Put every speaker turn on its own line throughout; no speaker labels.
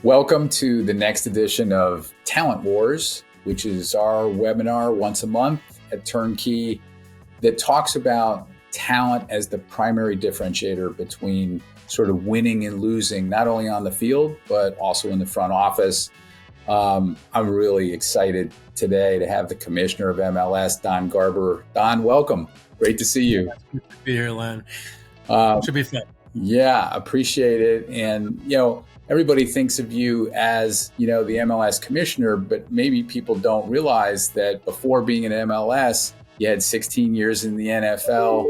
Welcome to the next edition of Talent Wars, which is our webinar once a month at Turnkey that talks about talent as the primary differentiator between sort of winning and losing, not only on the field, but also in the front office. I'm really excited today to have the commissioner of MLS, Don Garber. Don, welcome. Great to see you.
Good to be here, Len. Should be fun.
Yeah, appreciate it. And, everybody thinks of you as, the MLS commissioner, but maybe people don't realize that before being in MLS, you had 16 years in the NFL,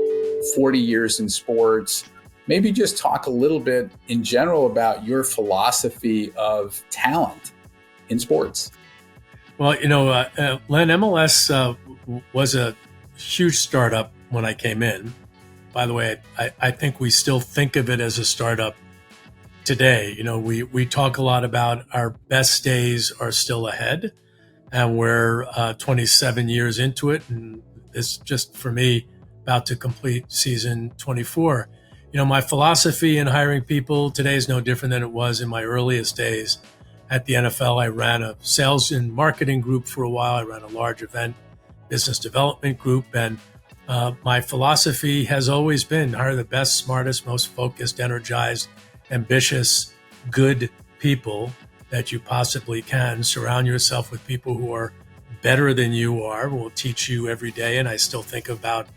40 years in sports. Maybe just talk a little bit in general about your philosophy of talent in sports.
Well, Len, MLS was a huge startup when I came in. By the way, I think we still think of it as a startup today. We talk a lot about our best days are still ahead, and we're 27 years into it, and it's just, for me, about to complete season 24. My philosophy in hiring people today is no different than it was in my earliest days at the NFL. I ran a sales and marketing group for a while. I ran a large event business development group, and my philosophy has always been hire the best, smartest, most focused, energized, ambitious, good people that you possibly can. Surround yourself with people who are better than you are, will teach you every day. And I still think about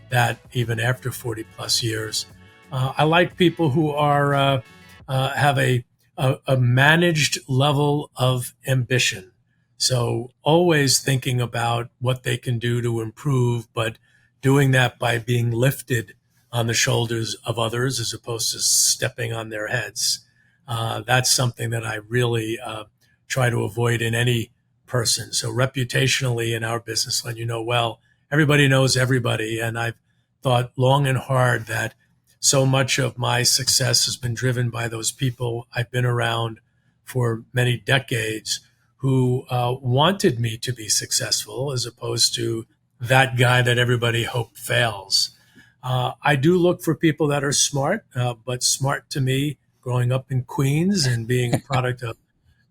that even after 40 plus years. I like people who are have a managed level of ambition. So always thinking about what they can do to improve, but doing that by being lifted on the shoulders of others as opposed to stepping on their heads. That's something that I really try to avoid in any person. So reputationally in our business, Len, well, everybody knows everybody. And I've thought long and hard that so much of my success has been driven by those people I've been around for many decades who wanted me to be successful as opposed to that guy that everybody hoped fails. I do look for people that are smart, but smart to me, growing up in Queens and being a product of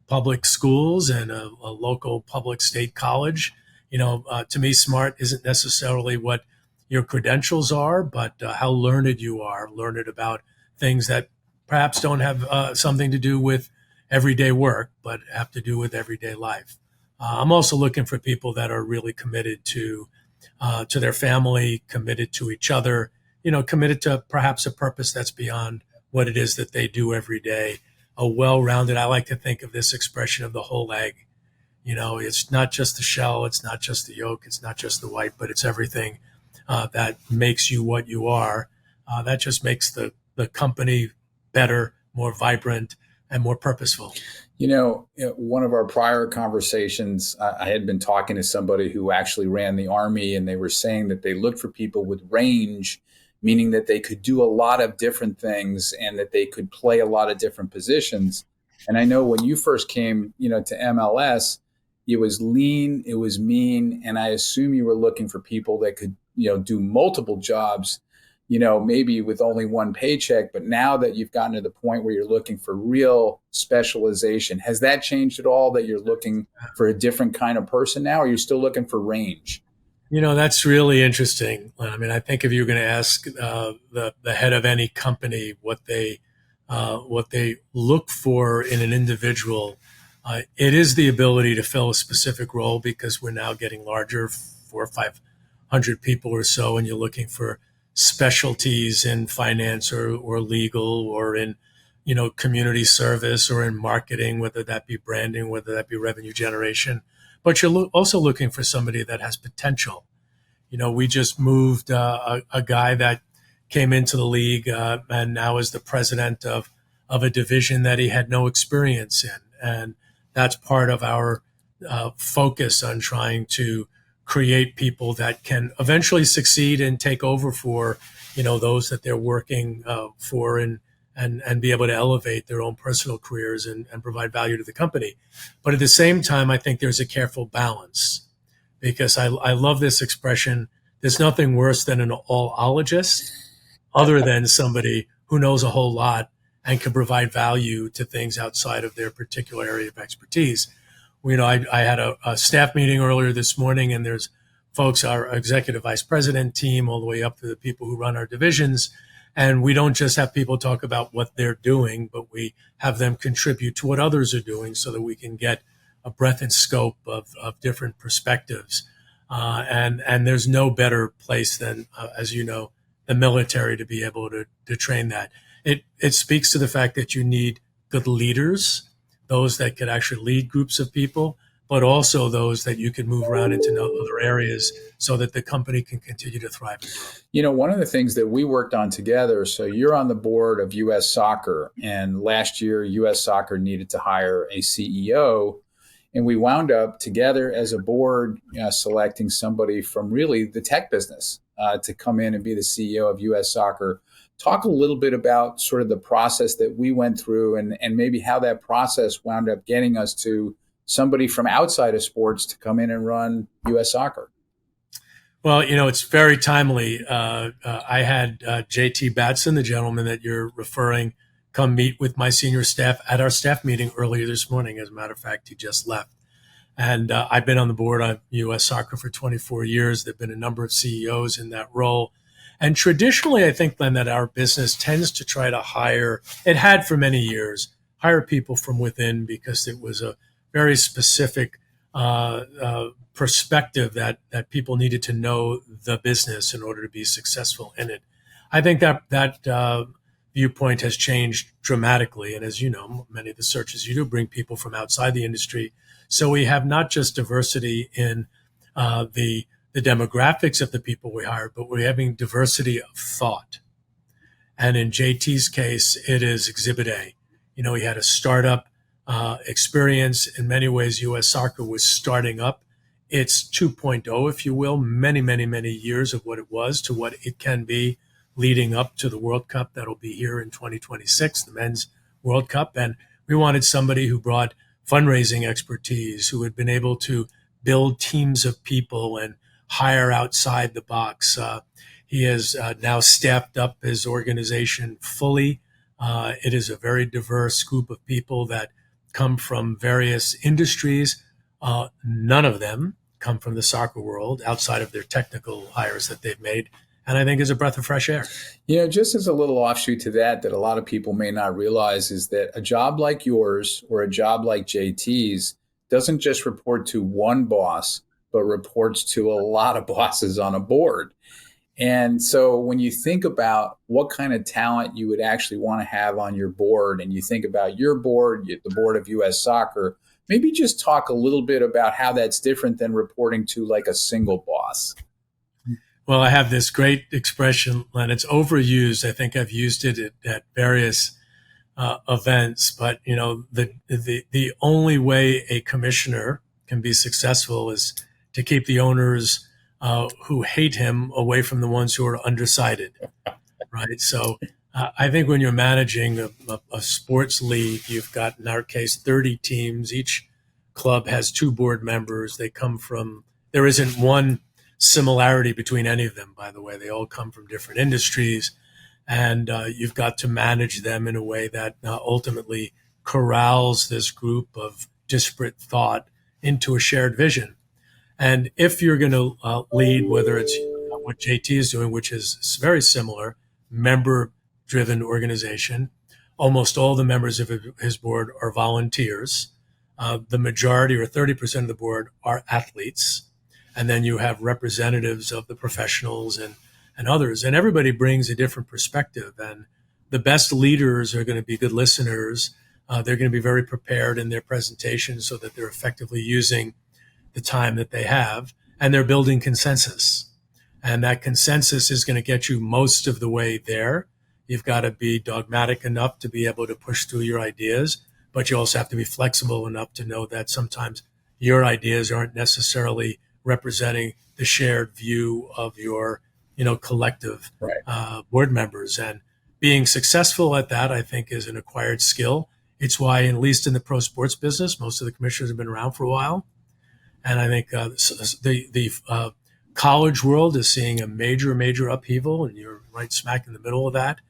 public schools and a local public state college, to me, smart isn't necessarily what your credentials are, but how learned you are, learned about things that perhaps don't have something to do with everyday work, but have to do with everyday life. I'm also looking for people that are really committed to their family, committed to each other, committed to perhaps a purpose that's beyond what it is that they do every day. A well-rounded, I like to think of this expression of the whole egg. It's not just the shell, it's not just the yolk, it's not just the white, but it's everything that makes you what you are. That just makes the company better, more vibrant, and more purposeful.
One of our prior conversations, I had been talking to somebody who actually ran the Army, and they were saying that they looked for people with range, meaning that they could do a lot of different things and that they could play a lot of different positions. And I know when you first came, to MLS, it was lean, it was mean, and I assume you were looking for people that could, do multiple jobs, maybe with only one paycheck. But now that you've gotten to the point where you're looking for real specialization, has that changed at all, that you're looking for a different kind of person now, or you're still looking for range?
That's really interesting. I mean, I think if you're going to ask the head of any company what they look for in an individual, it is the ability to fill a specific role, because we're now getting larger, 400 or 500 people or so, and you're looking for specialties in finance or legal or in, community service or in marketing, whether that be branding, whether that be revenue generation. But you're also looking for somebody that has potential. We just moved a guy that came into the league and now is the president of a division that he had no experience in. And that's part of our focus on trying to create people that can eventually succeed and take over for, those that they're working for, and be able to elevate their own personal careers and provide value to the company. But at the same time, I think there's a careful balance, because I love this expression. There's nothing worse than an allologist, other than somebody who knows a whole lot and can provide value to things outside of their particular area of expertise. I had a staff meeting earlier this morning, and there's folks, our executive vice president team, all the way up to the people who run our divisions. And we don't just have people talk about what they're doing, but we have them contribute to what others are doing so that we can get a breadth and scope of different perspectives. And there's no better place than, as you know, the military to be able to train that. It speaks to the fact that you need good leaders, those that could actually lead groups of people, but also those that you can move around into other areas so that the company can continue to thrive and grow.
One of the things that we worked on together, so you're on the board of U.S. Soccer, and last year U.S. Soccer needed to hire a CEO, and we wound up together as a board selecting somebody from really the tech business to come in and be the CEO of U.S. Soccer. Talk a little bit about sort of the process that we went through and maybe how that process wound up getting us to somebody from outside of sports to come in and run U.S. Soccer.
Well, it's very timely. I had JT Batson, the gentleman that you're referring, come meet with my senior staff at our staff meeting earlier this morning. As a matter of fact, he just left. And I've been on the board of U.S. Soccer for 24 years. There have been a number of CEOs in that role. And traditionally, I think, Len, that our business tends to try to hire, it had for many years, hire people from within because it was a very specific perspective that people needed to know the business in order to be successful in it. I think that viewpoint has changed dramatically. And as you know, many of the searches you do bring people from outside the industry. So we have not just diversity in the demographics of the people we hire, but we're having diversity of thought. And in JT's case, it is Exhibit A. He had a startup experience. In many ways, U.S. Soccer was starting up. It's 2.0, if you will, many, many, many years of what it was to what it can be leading up to the World Cup that'll be here in 2026, the Men's World Cup. And we wanted somebody who brought fundraising expertise, who had been able to build teams of people and hire outside the box. He has now staffed up his organization fully. It is a very diverse group of people that come from various industries. None of them come from the soccer world outside of their technical hires that they've made. And I think is a breath of fresh air.
Just as a little offshoot to that a lot of people may not realize is that a job like yours or a job like JT's doesn't just report to one boss, but reports to a lot of bosses on a board. And so when you think about what kind of talent you would actually want to have on your board, and you think about your board, the board of U.S. Soccer, maybe just talk a little bit about how that's different than reporting to like a single boss.
Well, I have this great expression, Len. It's overused. I think I've used it at various events. But, the only way a commissioner can be successful is to keep the owners who hate him away from the ones who are undecided, right? So I think when you're managing a sports league, you've got, in our case, 30 teams. Each club has 2 board members. There isn't one similarity between any of them, by the way. They all come from different industries. And you've got to manage them in a way that ultimately corrals this group of disparate thought into a shared vision. And if you're going to lead, whether it's what JT is doing, which is very similar, member-driven organization, almost all the members of his board are volunteers. The majority, or 30% of the board, are athletes. And then you have representatives of the professionals and others. And everybody brings a different perspective. And the best leaders are going to be good listeners. They're going to be very prepared in their presentations so that they're effectively using the time that they have, and they're building consensus. And that consensus is going to get you most of the way there. You've got to be dogmatic enough to be able to push through your ideas, but you also have to be flexible enough to know that sometimes your ideas aren't necessarily representing the shared view of your, collective board members. And being successful at that, I think, is an acquired skill. It's why, at least in the pro sports business, most of the commissioners have been around for a while. And I think the college world is seeing a major upheaval, and you're right smack in the middle of that.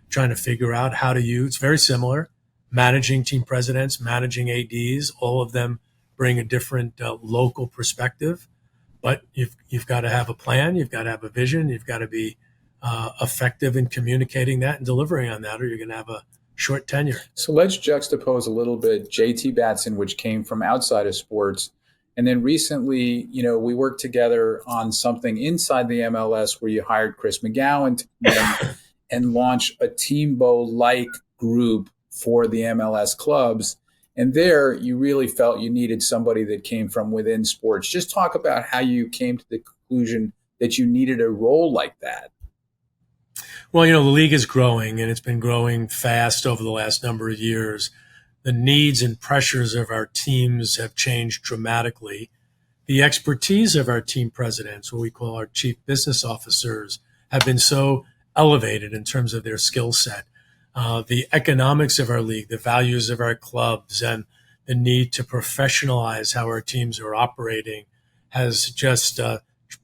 trying to figure out how to use. It's very similar. Managing team presidents, managing ADs, all of them bring a different local perspective. But you've got to have a plan. You've got to have a vision. You've got to be effective in communicating that and delivering on that, or you're going to have a short tenure.
So let's juxtapose a little bit JT Batson, which came from outside of sports. And then recently, we worked together on something inside the MLS where you hired Chris McGowan to come in and launch a Teambo-like group for the MLS clubs. And there you really felt you needed somebody that came from within sports. Just talk about how you came to the conclusion that you needed a role like that.
Well, the league is growing, and it's been growing fast over the last number of years. The needs and pressures of our teams have changed dramatically. The expertise of our team presidents, what we call our chief business officers, have been so elevated in terms of their skill set. The economics of our league, the values of our clubs, and the need to professionalize how our teams are operating has just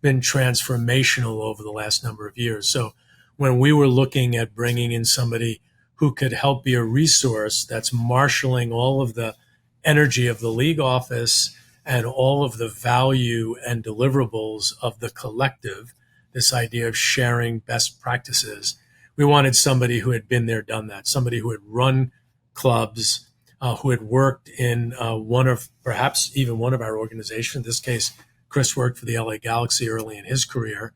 been transformational over the last number of years. So when we were looking at bringing in somebody who could help be a resource that's marshaling all of the energy of the league office and all of the value and deliverables of the collective, this idea of sharing best practices, we wanted somebody who had been there, done that, somebody who had run clubs, who had worked in perhaps even one of our organizations. In this case, Chris worked for the LA Galaxy early in his career.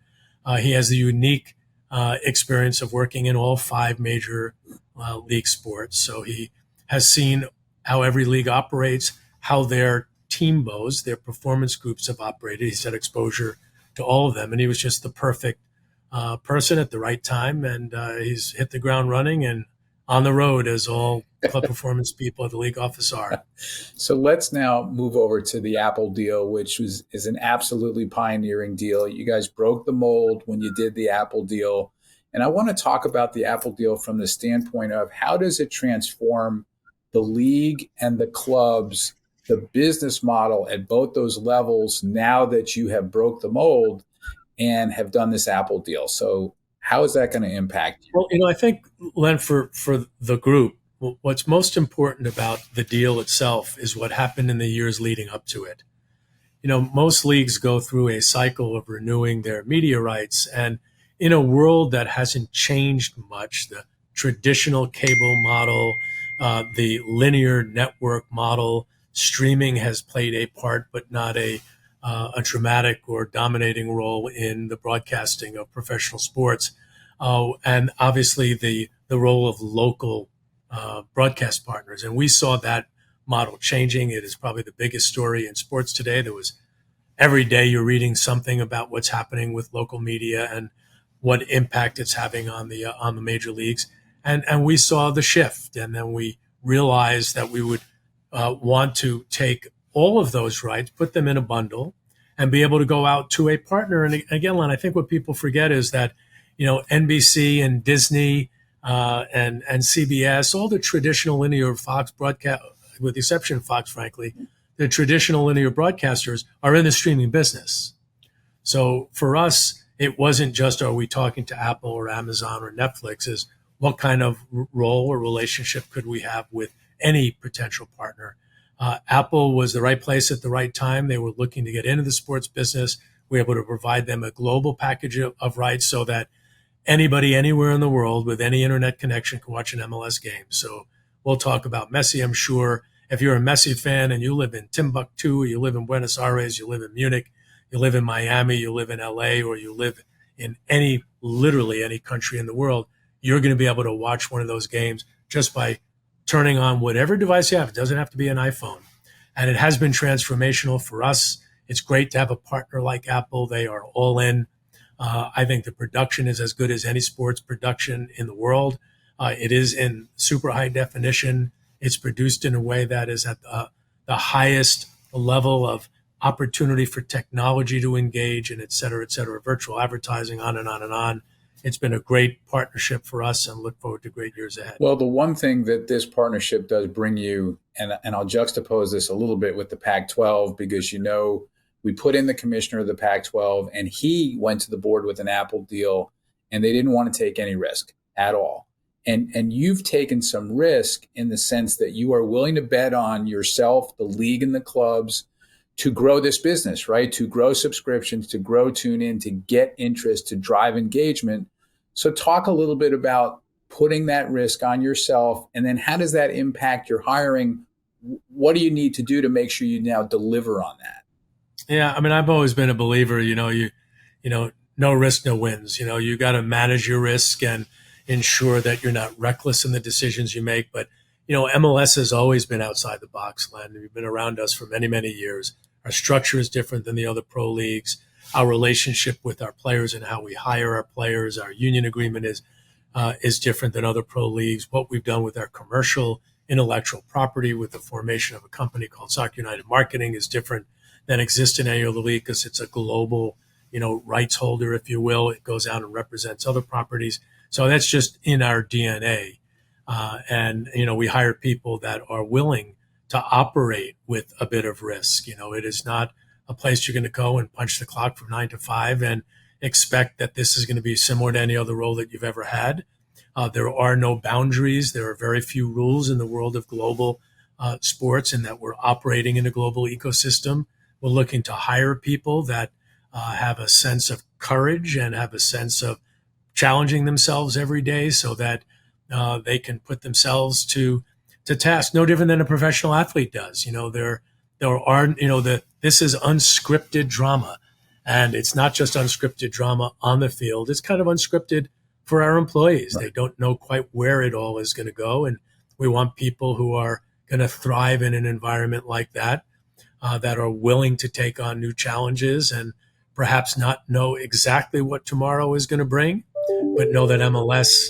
He has the unique experience of working in all 5 major league sports. So he has seen how every league operates, how their teambos, their performance groups have operated. He's had exposure to all of them, and he was just the perfect person at the right time. And he's hit the ground running and on the road, as all club performance people at the league office are.
So let's now move over to the Apple deal, which is an absolutely pioneering deal. You guys broke the mold when you did the Apple deal. And I want to talk about the Apple deal from the standpoint of how does it transform the league and the clubs, the business model at both those levels now that you have broke the mold and have done this Apple deal. So how is that going to impact you?
Well, I think, Len, for the group, what's most important about the deal itself is what happened in the years leading up to it. Most leagues go through a cycle of renewing their media rights. And in a world that hasn't changed much, the traditional cable model, the linear network model, streaming has played a part, but not a dramatic or dominating role in the broadcasting of professional sports. And obviously the role of local broadcast partners. And we saw that model changing. It is probably the biggest story in sports today. There was every day you're reading something about what's happening with local media and what impact it's having on the major leagues. And we saw the shift. And then we realized that we would want to take all of those rights, put them in a bundle, and be able to go out to a partner. And again, Len, I think what people forget is that, NBC and Disney and CBS, all the traditional linear Fox broadcast, with the exception of Fox, frankly, the traditional linear broadcasters are in the streaming business. So for us, it wasn't just, are we talking to Apple or Amazon or Netflix, is what kind of role or relationship could we have with any potential partner? Apple was the right place at the right time. They were looking to get into the sports business. We were able to provide them a global package of rights so that anybody anywhere in the world with any internet connection can watch an MLS game. So we'll talk about Messi, I'm sure. If you're a Messi fan and you live in Timbuktu, you live in Buenos Aires, you live in Munich, you live in Miami, you live in LA, or you live in literally any country in the world, you're going to be able to watch one of those games just by turning on whatever device you have. It doesn't have to be an iPhone. And it has been transformational for us. It's great to have a partner like Apple. They are all in. I think the production is as good as any sports production in the world. It is in super high definition. It's produced in a way that is at the highest level of opportunity for technology to engage, and et cetera, virtual advertising, on and on and on. It's been a great partnership for us and look forward to great years ahead.
Well, the one thing that this partnership does bring you, and I'll juxtapose this a little bit with the Pac-12, because, we put in the commissioner of the Pac-12 and he went to the board with an Apple deal and they didn't want to take any risk at all. And you've taken some risk in the sense that you are willing to bet on yourself, the league, and the clubs to grow this business, right? To grow subscriptions, to grow tune in, to get interest, to drive engagement. So talk a little bit about putting that risk on yourself, and then how does that impact your hiring? What do you need to do to make sure you now deliver on that?
Yeah, I mean, I've always been a believer. No risk, no wins. You got to manage your risk and ensure that you're not reckless in the decisions you make. But MLS has always been outside the box, Len. You've been around us for many, many years. Our structure is different than the other pro leagues. Our relationship with our players and how we hire our players, our union agreement is different than other pro leagues. What we've done with our commercial intellectual property with the formation of a company called Soccer United Marketing is different than exists in any other league because it's a global, rights holder, if you will. It goes out and represents other properties. So that's just in our DNA. And we hire people that are willing to operate with a bit of risk. It is not a place you're going to go and punch the clock from 9 to 5 and expect that this is going to be similar to any other role that you've ever had. There are no boundaries. There are very few rules in the world of global sports, and that we're operating in a global ecosystem. We're looking to hire people that have a sense of courage and have a sense of challenging themselves every day so that they can put themselves to task. No different than a professional athlete does. This is unscripted drama, and it's not just unscripted drama on the field. It's kind of unscripted for our employees. Right. They don't know quite where it all is going to go, and we want people who are going to thrive in an environment like that, that are willing to take on new challenges and perhaps not know exactly what tomorrow is going to bring, but know that MLS,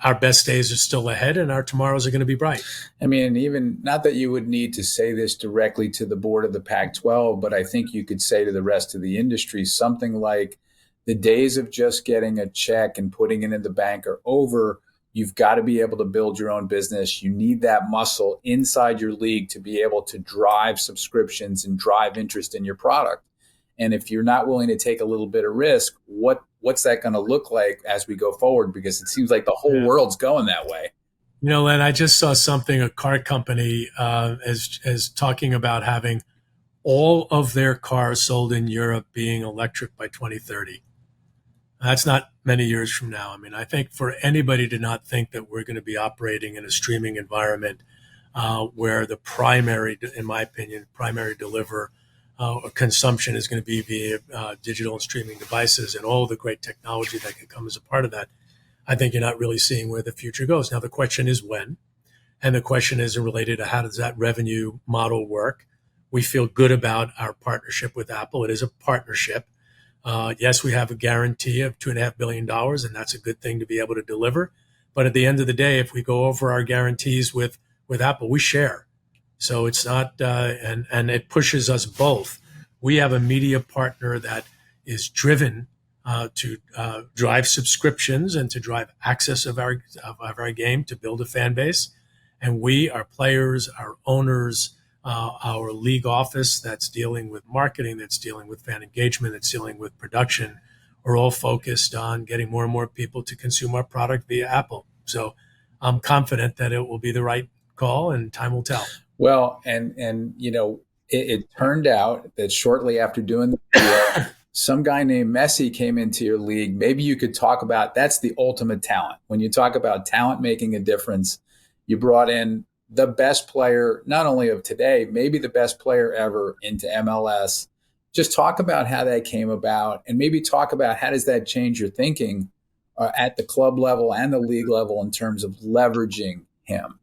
our best days are still ahead and our tomorrows are going to be bright.
I mean, even not that you would need to say this directly to the board of the Pac-12, but I think you could say to the rest of the industry something like, the days of just getting a check and putting it in the bank are over. You've got to be able to build your own business. You need that muscle inside your league to be able to drive subscriptions and drive interest in your product. And if you're not willing to take a little bit of risk, what's that going to look like as we go forward? Because it seems like the whole world's going that way.
Len, I just saw something, a car company is talking about having all of their cars sold in Europe being electric by 2030. That's not many years from now. I mean, I think for anybody to not think that we're going to be operating in a streaming environment where the primary, in my opinion, primary deliver consumption is going to be via digital and streaming devices and all the great technology that can come as a part of that, I think you're not really seeing where the future goes. Now, the question is when, and the question is related to how does that revenue model work? We feel good about our partnership with Apple. It is a partnership. Yes, we have a guarantee of $2.5 billion, and that's a good thing to be able to deliver. But at the end of the day, if we go over our guarantees with Apple, we share. So it's not, and it pushes us both. We have a media partner that is driven to drive subscriptions and to drive access of our game, to build a fan base. And we, our players, our owners, our league office that's dealing with marketing, that's dealing with fan engagement, that's dealing with production, are all focused on getting more and more people to consume our product via Apple. So I'm confident that it will be the right call, and time will tell.
Well, and it turned out that shortly after doing the deal, some guy named Messi came into your league. Maybe you could talk about, that's the ultimate talent. When you talk about talent making a difference, you brought in the best player, not only of today, maybe the best player ever into MLS. Just talk about how that came about, and maybe talk about how does that change your thinking at the club level and the league level in terms of leveraging him.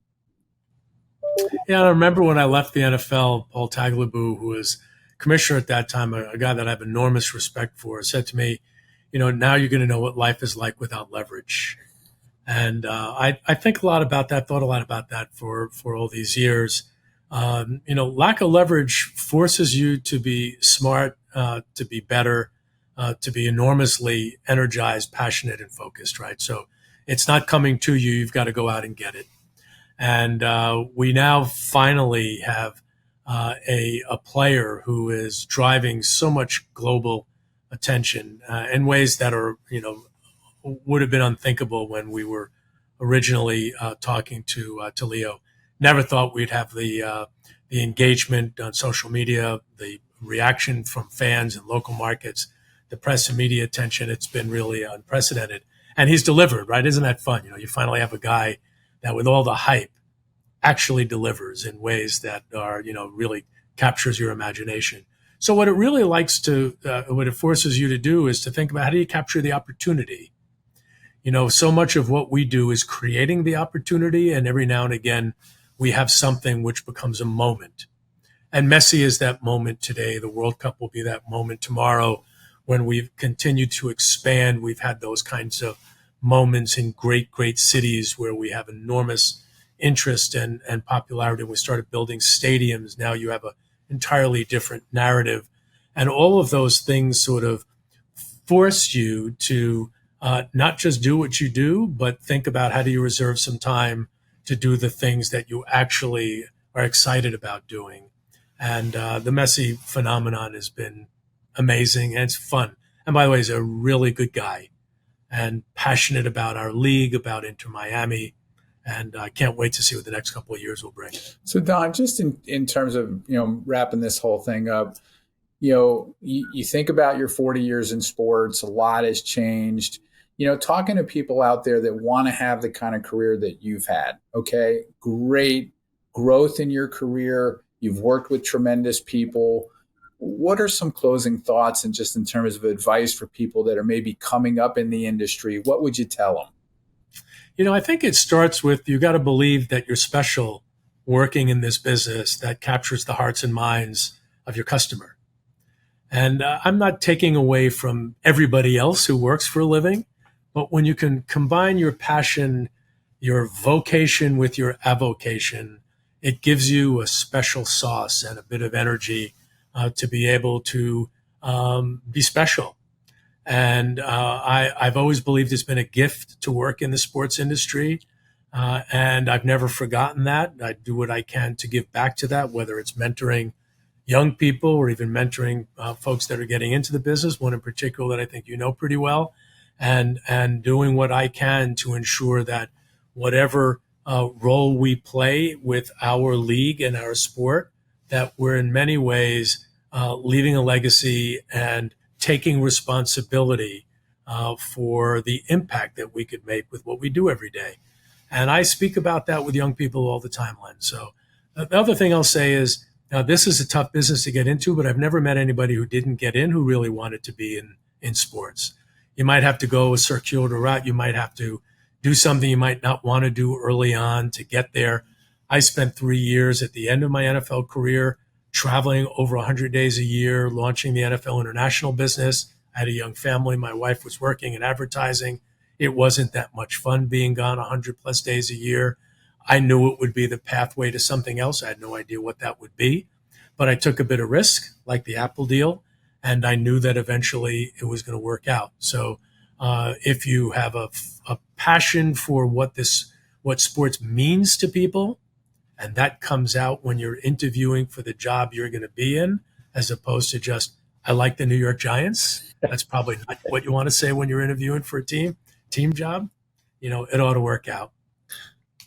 Yeah, I remember when I left the NFL, Paul Tagliabue, who was commissioner at that time, a guy that I have enormous respect for, said to me, now you're going to know what life is like without leverage. And I think a lot about that, thought a lot about that for all these years. Lack of leverage forces you to be smart, to be better, to be enormously energized, passionate, and focused, right? So it's not coming to you. You've got to go out and get it. And we now finally have a player who is driving so much global attention in ways that are, would have been unthinkable when we were originally talking to Leo. Never thought we'd have the engagement on social media, the reaction from fans in local markets, the press and media attention. It's been really unprecedented. And he's delivered, right? Isn't that fun? You finally have a guy that with all the hype actually delivers in ways that are, really captures your imagination. So what it really what it forces you to do is to think about how do you capture the opportunity? So much of what we do is creating the opportunity, and every now and again, we have something which becomes a moment. And Messi is that moment today. The World Cup will be that moment tomorrow. When we've continued to expand, we've had those kinds of moments in great, great cities where we have enormous interest and popularity. We started building stadiums. Now you have an entirely different narrative. And all of those things sort of force you to not just do what you do, but think about how do you reserve some time to do the things that you actually are excited about doing. And the Messi phenomenon has been amazing, and it's fun. And by the way, he's a really good guy and passionate about our league, about Inter Miami. And I can't wait to see what the next couple of years will bring.
So Don, just in terms of, wrapping this whole thing up, you think about your 40 years in sports, a lot has changed. Talking to people out there that want to have the kind of career that you've had, okay, great growth in your career. You've worked with tremendous people. What are some closing thoughts and just in terms of advice for people that are maybe coming up in the industry? What would you tell them?
I think it starts with you got to believe that you're special working in this business that captures the hearts and minds of your customer. And I'm not taking away from everybody else who works for a living, but when you can combine your passion, your vocation with your avocation, it gives you a special sauce and a bit of energy to be able to be special. And I've always believed it's been a gift to work in the sports industry. And I've never forgotten that. I do what I can to give back to that, whether it's mentoring young people or even mentoring folks that are getting into the business, one in particular that I think you know pretty well, and doing what I can to ensure that whatever role we play with our league and our sport, that we're in many ways leaving a legacy and taking responsibility for the impact that we could make with what we do every day. And I speak about that with young people all the time, Len. So the other thing I'll say is, now this is a tough business to get into, but I've never met anybody who didn't get in who really wanted to be in sports. You might have to go a circular route. You might have to do something you might not want to do early on to get there. I spent 3 years at the end of my NFL career traveling over 100 days a year, launching the NFL international business. I had a young family. My wife was working in advertising. It wasn't that much fun being gone 100 plus days a year. I knew it would be the pathway to something else. I had no idea what that would be, but I took a bit of risk, like the Apple deal, and I knew that eventually it was going to work out. So if you have a passion for what sports means to people, and that comes out when you're interviewing for the job you're going to be in, as opposed to just, I like the New York Giants. That's probably not what you want to say when you're interviewing for a team job. It ought to work out.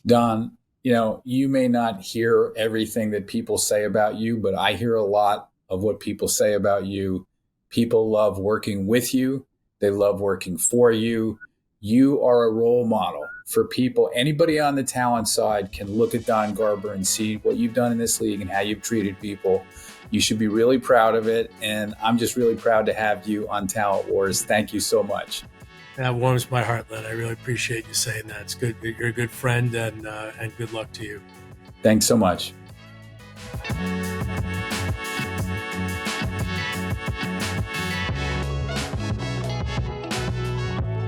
Don, you may not hear everything that people say about you, but I hear a lot of what people say about you. People love working with you. They love working for you. You are a role model for people. Anybody on the talent side can look at Don Garber and see what you've done in this league and how you've treated people. You should be really proud of it. And I'm just really proud to have you on Talent Wars. Thank you so much.
That warms my heart, Len. I really appreciate you saying that. It's good. You're a good friend, and good luck to you.
Thanks so much.